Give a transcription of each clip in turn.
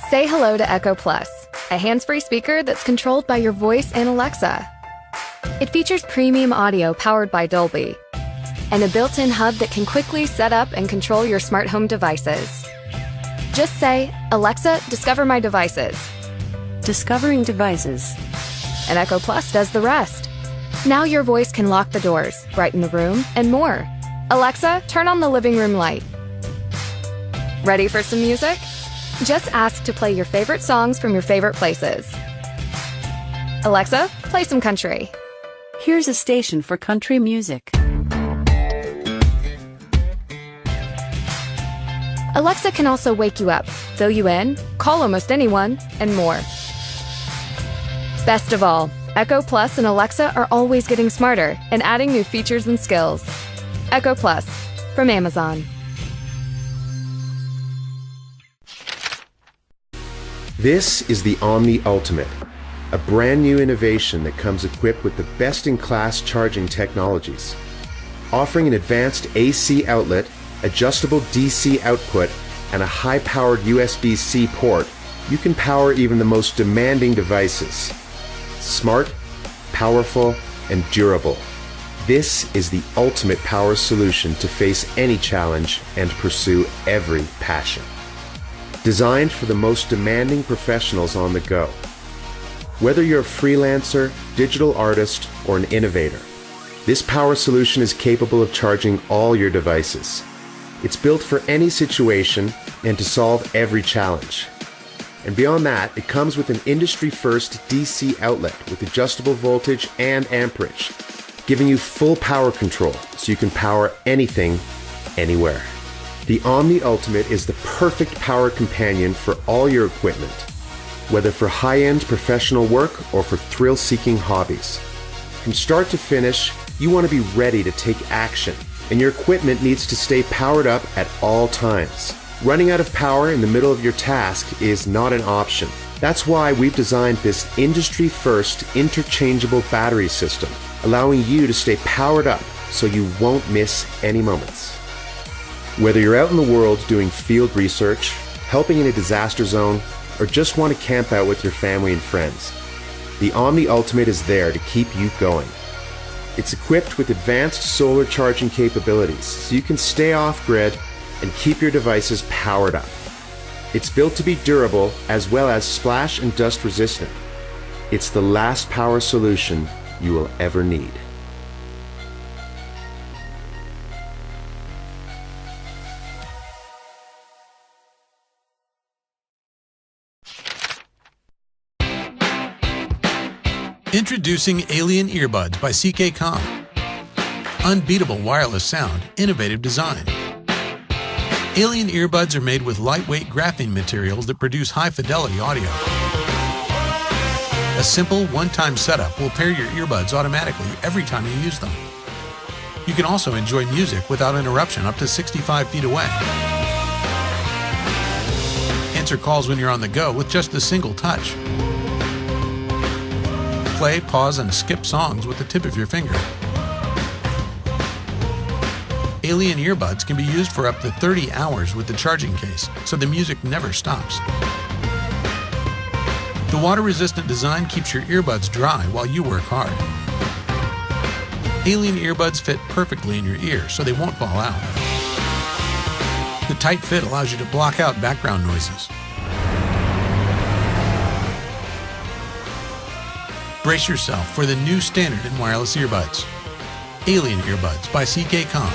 Say hello to Echo Plus, a hands-free speaker that's controlled by your voice and Alexa. It features premium audio powered by Dolby and a built-in hub that can quickly set up and control your smart home devices. Just say, "Alexa, discover my devices." Discovering devices. And Echo Plus does the rest. Now your voice can lock the doors, brighten the room, and more. Alexa, turn on the living room light. Ready for some music? Just ask to play your favorite songs from your favorite places. Alexa, play some country. Here's a station for country music. Alexa can also wake you up, fill you in, call almost anyone, and more. Best of all, Echo Plus and Alexa are always getting smarter and adding new features and skills. Echo Plus from Amazon. This is the Omni Ultimate, a brand new innovation that comes equipped with the best-in-class charging technologies. Offering an advanced AC outlet, adjustable DC output, and a high-powered USB-C port, you can power even the most demanding devices. Smart, powerful, and durable. This is the ultimate power solution to face any challenge and pursue every passion. Designed for the most demanding professionals on the go. Whether you're a freelancer, digital artist, or an innovator, this power solution is capable of charging all your devices. It's built for any situation and to solve every challenge. And beyond that, it comes with an industry-first DC outlet with adjustable voltage and amperage, giving you full power control so you can power anything, anywhere. The Omni Ultimate is the perfect power companion for all your equipment, whether for high-end professional work or for thrill-seeking hobbies. From start to finish, you want to be ready to take action, and your equipment needs to stay powered up at all times. Running out of power in the middle of your task is not an option. That's why we've designed this industry-first interchangeable battery system, allowing you to stay powered up so you won't miss any moments. Whether you're out in the world doing field research, helping in a disaster zone, or just want to camp out with your family and friends, the Omni Ultimate is there to keep you going. It's equipped with advanced solar charging capabilities, so you can stay off-grid and keep your devices powered up. It's built to be durable as well as splash and dust resistant. It's the last power solution you will ever need. Introducing Alien Earbuds by CKCom. Unbeatable wireless sound, innovative design. Alien earbuds are made with lightweight graphene materials that produce high-fidelity audio. A simple one-time setup will pair your earbuds automatically every time you use them. You can also enjoy music without interruption up to 65 feet away. Answer calls when you're on the go with just a single touch. Play, pause, and skip songs with the tip of your finger. Alien earbuds can be used for up to 30 hours with the charging case, so the music never stops. The water-resistant design keeps your earbuds dry while you work hard. Alien earbuds fit perfectly in your ear, so they won't fall out. The tight fit allows you to block out background noises. Brace yourself for the new standard in wireless earbuds. Alien Earbuds by CKCom.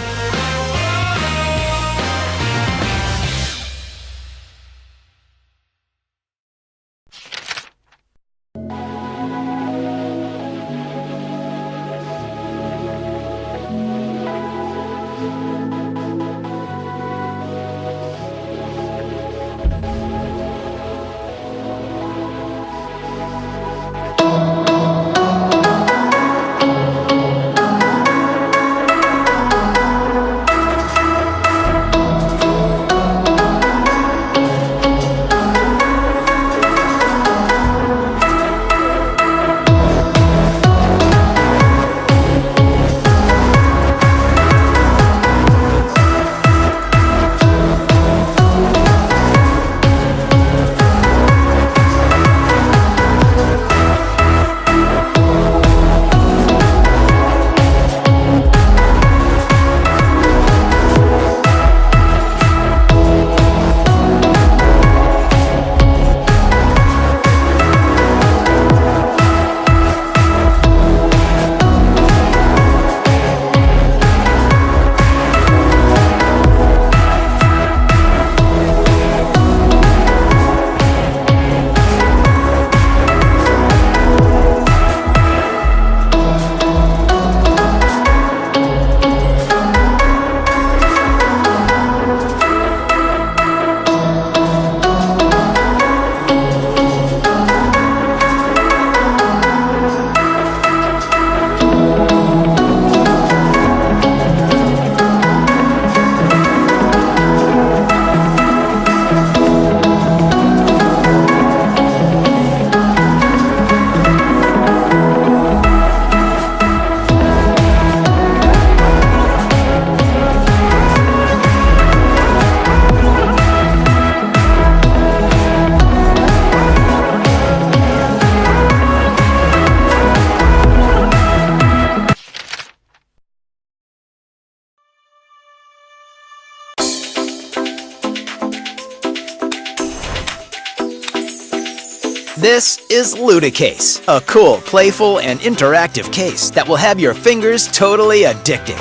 This is LudaCase, a cool, playful, and interactive case that will have your fingers totally addicted.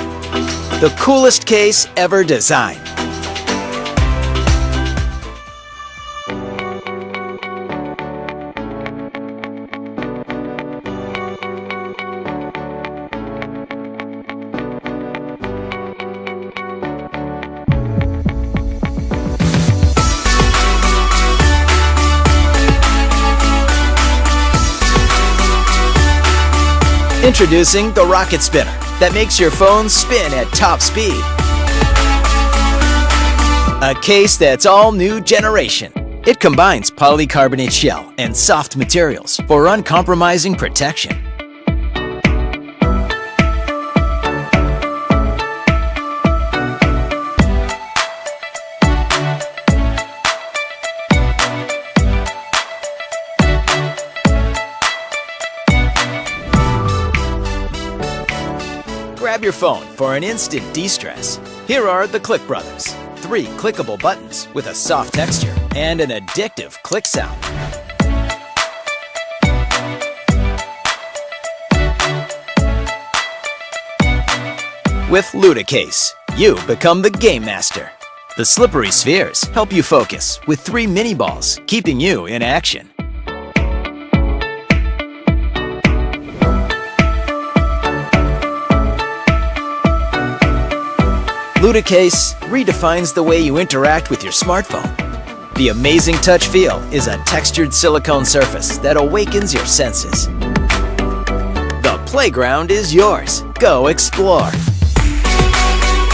The coolest case ever designed. Introducing the Rocket Spinner that makes your phone spin at top speed. A case that's all new generation. It combines polycarbonate shell and soft materials for uncompromising protection. Grab your phone for an instant de-stress. Here are the Click Brothers. 3 clickable buttons with a soft texture and an addictive click sound. With LudaCase, you become the game master. The slippery spheres help you focus with 3 mini balls, keeping you in action. LudaCase redefines the way you interact with your smartphone. The amazing touch feel is a textured silicone surface that awakens your senses. The playground is yours. Go explore.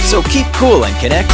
So keep cool and connected.